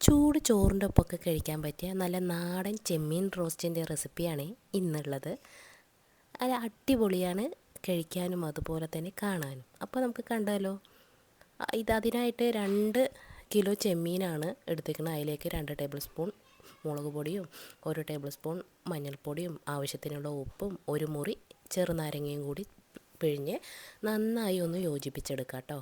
ചൂട് ചോറിൻ്റെ ഒപ്പമൊക്കെ കഴിക്കാൻ പറ്റിയ നല്ല നാടൻ ചെമ്മീൻ റോസ്റ്റിൻ്റെ റെസിപ്പിയാണ് ഇന്നുള്ളത്. അത് അടിപൊളിയാണ് കഴിക്കാനും അതുപോലെ തന്നെ കാണാനും. അപ്പോൾ നമുക്ക് കണ്ടാലോ. അതിനായിട്ട് 2 കിലോ ചെമ്മീനാണ് എടുത്തിരിക്കുന്നത്. അതിലേക്ക് 2 ടേബിൾ സ്പൂൺ മുളക് പൊടിയും 1 ടേബിൾ സ്പൂൺ മഞ്ഞൾപ്പൊടിയും ആവശ്യത്തിനുള്ള ഉപ്പും 1 മുറി ചെറുനാരങ്ങയും കൂടി പിഴിഞ്ഞ് നന്നായി ഒന്ന് യോജിപ്പിച്ചെടുക്കാം കേട്ടോ.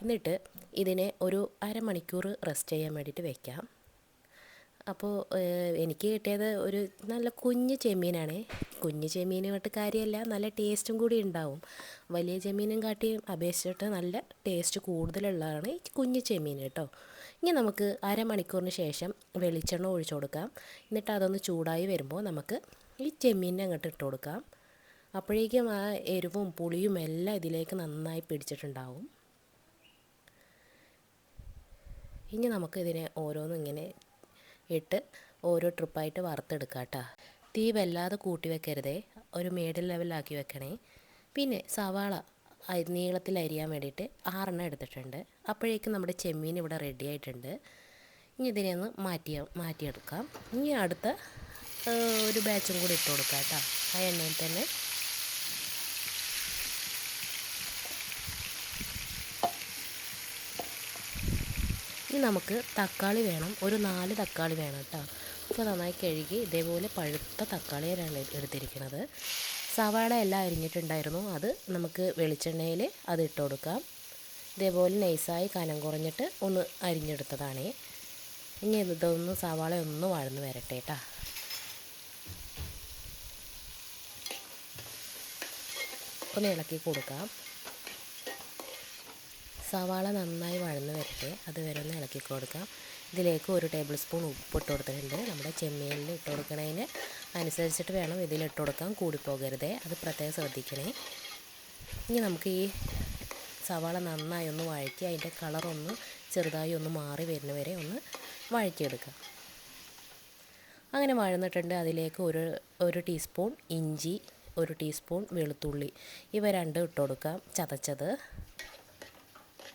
എന്നിട്ട് ഇതിനെ ഒരു അരമണിക്കൂർ റെസ്റ്റ് ചെയ്യാൻ വേണ്ടിയിട്ട് വെക്കാം. അപ്പോൾ എനിക്ക് കിട്ടിയത് ഒരു നല്ല കുഞ്ഞ് ചെമ്മീനാണ്. കുഞ്ഞ് ചെമ്മീനുമായിട്ട് കാര്യമല്ല, നല്ല ടേസ്റ്റും കൂടി ഉണ്ടാവും. വലിയ ചെമ്മീനും കാട്ടിയും അപേക്ഷിച്ചിട്ട് നല്ല ടേസ്റ്റ് കൂടുതലുള്ളതാണ് ഈ കുഞ്ഞ് ചെമ്മീൻ കേട്ടോ. ഇനി നമുക്ക് അരമണിക്കൂറിന് ശേഷം വെളിച്ചെണ്ണ ഒഴിച്ചു കൊടുക്കാം. എന്നിട്ട് അതൊന്ന് ചൂടായി വരുമ്പോൾ നമുക്ക് ഈ ചെമ്മീനെ അങ്ങോട്ട് ഇട്ട് കൊടുക്കാം. അപ്പോഴേക്കും ആ എരിവും പുളിയും എല്ലാം ഇതിലേക്ക് നന്നായി പിടിച്ചിട്ടുണ്ടാവും. ഇനി നമുക്ക് ഇതിനെ ഓരോന്നും ഇങ്ങനെ ഇട്ട് ഓരോ ട്രിപ്പായിട്ട് വറുത്തെടുക്കാം കേട്ടോ. തീ വല്ലാതെ കൂട്ടി വെക്കരുതേ, ഒരു മീഡിയം ലെവലിലാക്കി വെക്കണേ. പിന്നെ സവാള നീളത്തിൽ അരിയാൻ വേണ്ടിയിട്ട് 6 എടുത്തിട്ടുണ്ട്. അപ്പോഴേക്കും നമ്മുടെ ചെമ്മീൻ ഇവിടെ റെഡി ആയിട്ടുണ്ട്. ഇനി ഇതിനെ ഒന്ന് മാറ്റിയെടുക്കാം. ഇനി അടുത്ത ഒരു ബാച്ചും കൂടി ഇട്ട് കൊടുക്കാം കേട്ടോ. ആ എണ്ണയിൽ തന്നെ ഇനി നമുക്ക് തക്കാളി വേണം, ഒരു 4 തക്കാളി വേണം കേട്ടോ. അപ്പോൾ നന്നായി കഴുകി ഇതേപോലെ പഴുത്ത തക്കാളിയാണ് എടുത്തിരിക്കുന്നത്. സവാള എല്ലാം അരിഞ്ഞിട്ടുണ്ടായിരുന്നു, അത് നമുക്ക് വെളിച്ചെണ്ണയിൽ അത് ഇട്ട് കൊടുക്കാം. ഇതേപോലെ നൈസായി കനം കുറഞ്ഞിട്ട് ഒന്ന് അരിഞ്ഞെടുത്തതാണ്. ഇനി ഇതൊന്ന് സവാള ഒന്ന് വഴന്ന് വരട്ടെ കേട്ടോ. ഒന്ന് ഇളക്കി കൊടുക്കാം. സവാള നന്നായി വഴന്ന് വരട്ടെ, അതുവരെ ഒന്ന് ഇളക്കി കൊടുക്കാം. ഇതിലേക്ക് 1 ടേബിൾ സ്പൂൺ ഉപ്പ് ഇട്ട് കൊടുത്തിട്ടുണ്ട്. നമ്മുടെ ചെമ്മീനിൽ ഇട്ട് കൊടുക്കുന്നതിന് അനുസരിച്ചിട്ട് വേണം ഇതിലിട്ട് കൊടുക്കാൻ, കൂടിപ്പോകരുതേ, അത് പ്രത്യേകം ശ്രദ്ധിക്കണേ. ഇനി നമുക്ക് ഈ സവാള നന്നായി ഒന്ന് വഴറ്റി അതിൻ്റെ കളറൊന്ന് ചെറുതായി ഒന്ന് മാറി വരുന്നവരെ ഒന്ന് വഴറ്റിയെടുക്കാം. അങ്ങനെ വഴന്നിട്ടുണ്ട്. അതിലേക്ക് ഒരു ടീസ്പൂൺ ഇഞ്ചി, 1 ടീസ്പൂൺ വെളുത്തുള്ളി, ഇവ 2 ഇട്ട് കൊടുക്കാം, ചതച്ചത്.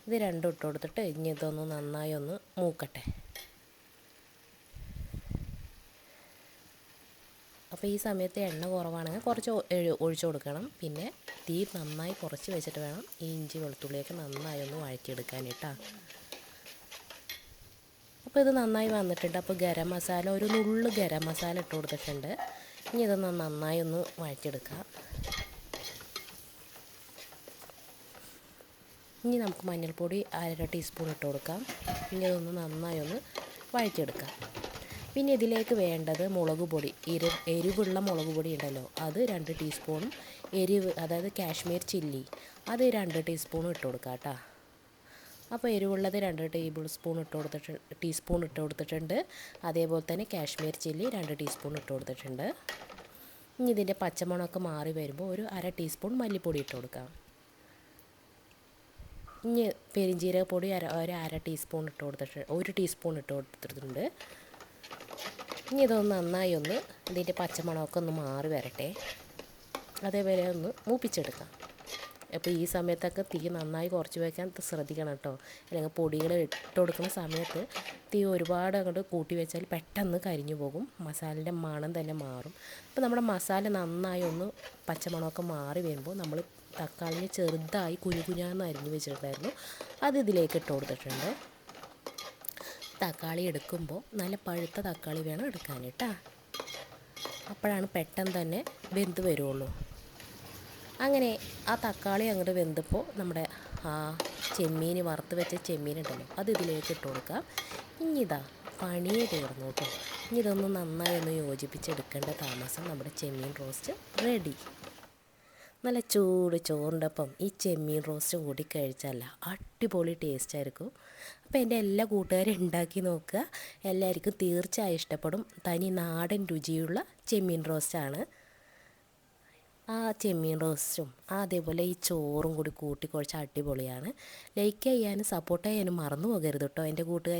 ഇത് 2 ഇട്ട് കൊടുത്തിട്ട് ഇനി ഇതൊന്ന് നന്നായി ഒന്ന് മൂക്കട്ടെ. അപ്പോൾ ഈ സമയത്ത് എണ്ണ കുറവാണെങ്കിൽ കുറച്ച് ഒഴിച്ചു കൊടുക്കണം. പിന്നെ തീ നന്നായി കുറച്ച് വെച്ചിട്ട് വേണം ഈ ഇഞ്ചി വെളുത്തുള്ളിയൊക്കെ നന്നായി ഒന്ന് വഴറ്റിയെടുക്കാൻ കേട്ടോ. അപ്പോൾ ഇത് നന്നായി വന്നിട്ടുണ്ട്. അപ്പോൾ ഗരം മസാല, ഒരു നുള്ള് ഗരം മസാല ഇട്ട് കൊടുത്തിട്ടുണ്ട്. ഇനി ഇതൊന്ന് നന്നായി ഒന്ന് വഴറ്റിയെടുക്കാം. ഇനി നമുക്ക് മഞ്ഞൾപ്പൊടി 1/2 ടീസ്പൂൺ ഇട്ട് കൊടുക്കാം. ഇനി അതൊന്ന് നന്നായി ഒന്ന് വഴറ്റിയെടുക്കാം. പിന്നെ ഇതിലേക്ക് വേണ്ടത് മുളക് പൊടി, എരിവുള്ള മുളക് പൊടി ഉണ്ടല്ലോ, അത് 2 ടീസ്പൂണും അതായത് കാശ്മീർ ചില്ലി അത് 2 ടീസ്പൂണും ഇട്ട് കൊടുക്കാം കേട്ടോ. അപ്പോൾ എരിവുള്ളത് 2 ടീസ്പൂൺ ഇട്ട് കൊടുത്തിട്ടുണ്ട്. അതേപോലെ തന്നെ കാശ്മീർ ചില്ലി 2 ടീസ്പൂൺ ഇട്ട് കൊടുത്തിട്ടുണ്ട്. ഇനി ഇതിൻ്റെ പച്ചമണമൊക്കെ മാറി വരുമ്പോൾ ഒരു 1/2 ടീസ്പൂൺ മല്ലിപ്പൊടി ഇട്ട് കൊടുക്കാം. ഇനി പെരിഞ്ജീരകപ്പൊടി ഒരു 1/2 ടീസ്പൂൺ ഇട്ട് കൊടുത്തിട്ട് 1 ടീസ്പൂൺ ഇട്ട് കൊടുത്തിട്ടുണ്ട്. ഇനി ഇതൊന്ന് നന്നായി ഒന്ന് ഇതിൻ്റെ പച്ചമണമൊക്കെ ഒന്ന് മാറി വരട്ടെ, അതേപോലെ ഒന്ന് മൂപ്പിച്ചെടുക്കാം. അപ്പോൾ ഈ സമയത്തൊക്കെ തീ നന്നായി കുറച്ച് വയ്ക്കാൻ ശ്രദ്ധിക്കണം കേട്ടോ. അല്ലെങ്കിൽ പൊടികൾ ഇട്ട് കൊടുക്കുന്ന സമയത്ത് തീ ഒരുപാട് അങ്ങോട്ട് കൂട്ടി വെച്ചാൽ പെട്ടെന്ന് കരിഞ്ഞു പോകും, മസാലയുടെ മണം തന്നെ മാറും. അപ്പോൾ നമ്മുടെ മസാല നന്നായി ഒന്ന് പച്ചമണമൊക്കെ മാറി വരുമ്പോൾ നമ്മൾ തക്കാളിനെ ചെറുതായി കുഞ്ഞാന്ന് അരിഞ്ഞ് വെച്ചിട്ടുണ്ടായിരുന്നു, അത് ഇതിലേക്ക് ഇട്ട് കൊടുത്തിട്ടുണ്ട്. തക്കാളി എടുക്കുമ്പോൾ നല്ല പഴുത്ത തക്കാളി വേണം എടുക്കാൻ കേട്ടോ, അപ്പോഴാണ് പെട്ടെന്ന് തന്നെ വെന്ത് വരുള്ളൂ. അങ്ങനെ ആ തക്കാളി അങ്ങോട്ട് വെന്തപ്പോൾ നമ്മുടെ ആ ചെമ്മീൻ, വറുത്ത് വെച്ച ചെമ്മീനുണ്ടല്ലോ, അത് ഇതിലേക്ക് ഇട്ട് കൊടുക്കാം. ഇനി ഇതാ പണിയെ തീർന്നു കേട്ടോ. ഇനി ഇതൊന്ന് നന്നായി ഒന്ന് യോജിപ്പിച്ചെടുക്കേണ്ട താമസം. നമ്മുടെ ചെമ്മീൻ റോസ്റ്റ് റെഡി. നല്ല ചൂട് ചോറിൻ്റെ ഒപ്പം ഈ ചെമ്മീൻ റോസ്റ്റ് കൂടി കഴിച്ചാൽ അടിപൊളി ടേസ്റ്റ് ആയിരിക്കും. അപ്പോൾ എൻ്റെ എല്ലാ കൂട്ടുകാരും ഉണ്ടാക്കി നോക്കുക, എല്ലാവർക്കും തീർച്ചയായും ഇഷ്ടപ്പെടും. തനി നാടൻ രുചിയുള്ള ചെമ്മീൻ റോസ്റ്റാണ്. ആ ചെമ്മീൻ റോസ്റ്റും അതേപോലെ ഈ ചോറും കൂടി കൂട്ടി കുഴച്ച് അടിപൊളിയാണ്. ലൈക്ക് ചെയ്യാനും സപ്പോർട്ട് ചെയ്യാനും മറന്നു പോകരുത് കേട്ടോ എൻ്റെ കൂട്ടുകാർ.